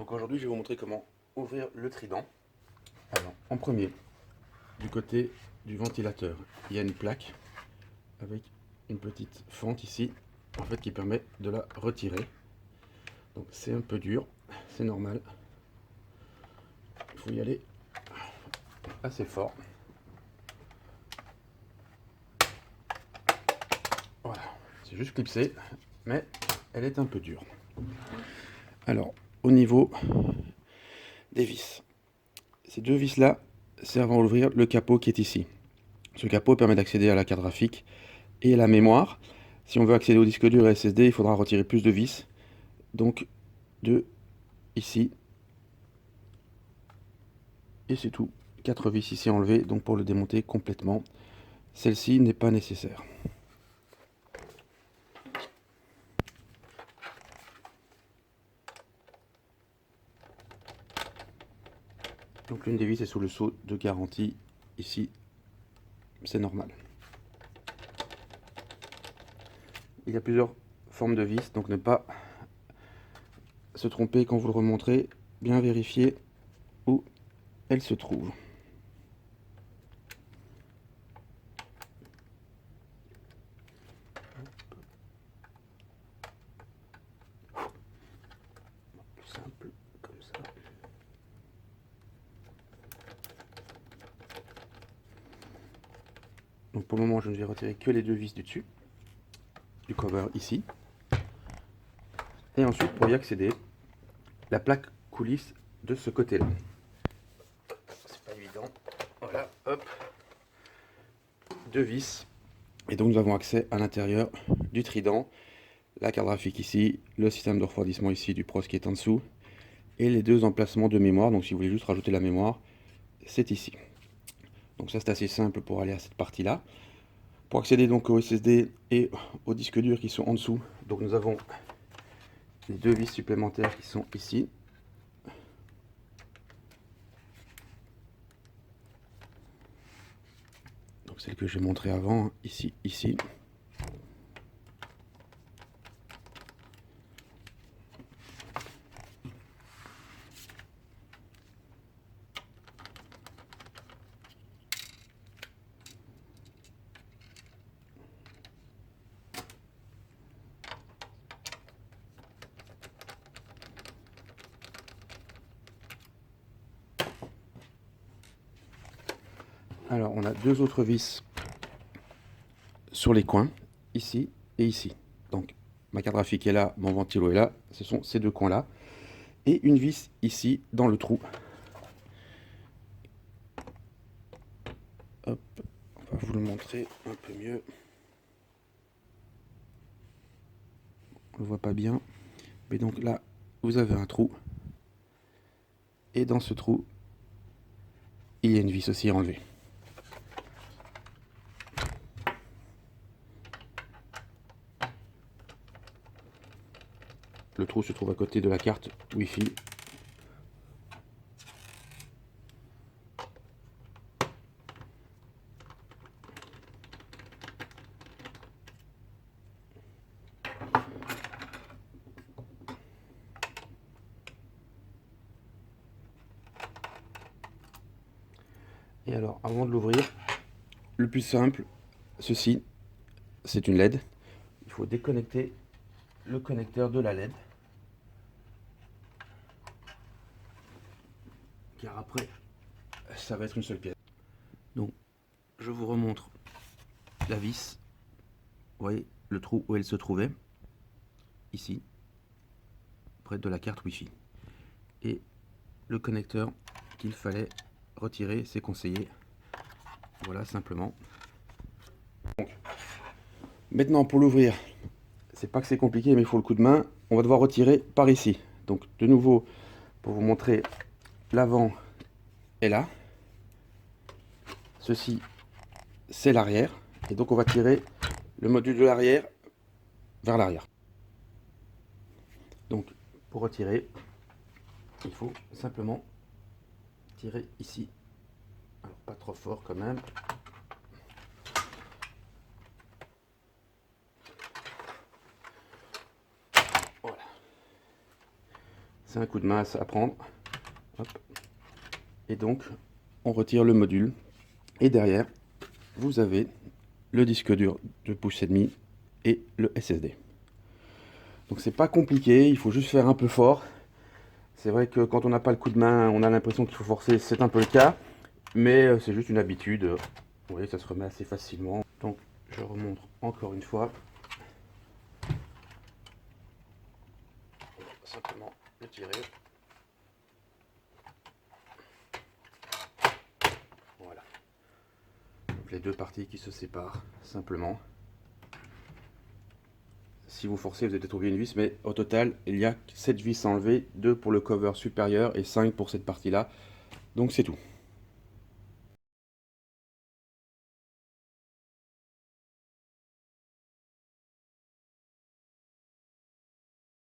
Donc aujourd'hui je vais vous montrer comment ouvrir le trident. Alors en premier, du côté du ventilateur, il y a une plaque avec une petite fente ici en fait qui permet de la retirer. Donc c'est un peu dur, c'est normal. Il faut y aller assez fort. Voilà, c'est juste clipsé, mais elle est un peu dure. Alors au niveau des vis, ces deux vis là servent à ouvrir le capot qui est ici. Ce capot permet d'accéder à la carte graphique et à la mémoire. Si on veut accéder au disque dur et SSD, il faudra retirer plus de vis. Donc de ici. Et c'est tout. 4 vis ici enlevées, donc pour le démonter complètement. Celle-ci n'est pas nécessaire. Donc l'une des vis est sous le sceau de garantie. Ici, c'est normal. Il y a plusieurs formes de vis, donc ne pas se tromper quand vous le remontrez. Bien vérifier où elle se trouve. Plus simple, comme ça. Donc pour le moment, je ne vais retirer que les deux vis du dessus, du cover ici. Et ensuite, pour y accéder, la plaque coulisse de ce côté-là. C'est pas évident. Voilà, hop. Deux vis. Et donc nous avons accès à l'intérieur du trident. La carte graphique ici, le système de refroidissement ici du PROS qui est en dessous. Et les deux emplacements de mémoire. Donc si vous voulez juste rajouter la mémoire, c'est ici. Donc ça c'est assez simple pour aller à cette partie-là. Pour accéder donc au SSD et au disque dur qui sont en dessous, donc nous avons les deux vis supplémentaires qui sont ici. Donc celle que j'ai montrée avant, ici, ici. Alors on a deux autres vis sur les coins, ici et ici. Donc ma carte graphique est là, mon ventilo est là, ce sont ces deux coins là. Et une vis ici dans le trou. Hop, on va vous le montrer un peu mieux. On le voit pas bien. Mais donc là, vous avez un trou. Et dans ce trou, il y a une vis aussi enlevée. Le trou se trouve à côté de la carte Wi-Fi. Et alors, avant de l'ouvrir, le plus simple, ceci, c'est une LED. Il faut déconnecter le connecteur de la LED. Car après, ça va être une seule pièce. Donc, je vous remontre la vis. Vous voyez le trou où elle se trouvait. Ici, près de la carte Wi-Fi. Et le connecteur qu'il fallait retirer, c'est conseillé. Voilà, simplement. Donc, maintenant, pour l'ouvrir, c'est pas que c'est compliqué, mais il faut le coup de main. On va devoir retirer par ici. Donc, de nouveau, pour vous montrer, l'avant est là. Ceci, c'est l'arrière. Et donc, on va tirer le module de l'arrière vers l'arrière. Donc, pour retirer, il faut simplement tirer ici. Alors, pas trop fort quand même. C'est un coup de main à prendre. Hop. Et donc, on retire le module. Et derrière, vous avez le disque dur de pouces et demi et le SSD. Donc c'est pas compliqué, il faut juste faire un peu fort. C'est vrai que quand on n'a pas le coup de main, on a l'impression qu'il faut forcer, c'est un peu le cas. Mais c'est juste une habitude. Vous voyez, ça se remet assez facilement. Donc je remonte encore une fois. On va simplement le tirer. Voilà. Donc les deux parties qui se séparent simplement. Si vous forcez, vous allez peut-être oublier une vis, mais au total, il y a 7 vis enlevées, 2 pour le cover supérieur et 5 pour cette partie-là. Donc c'est tout.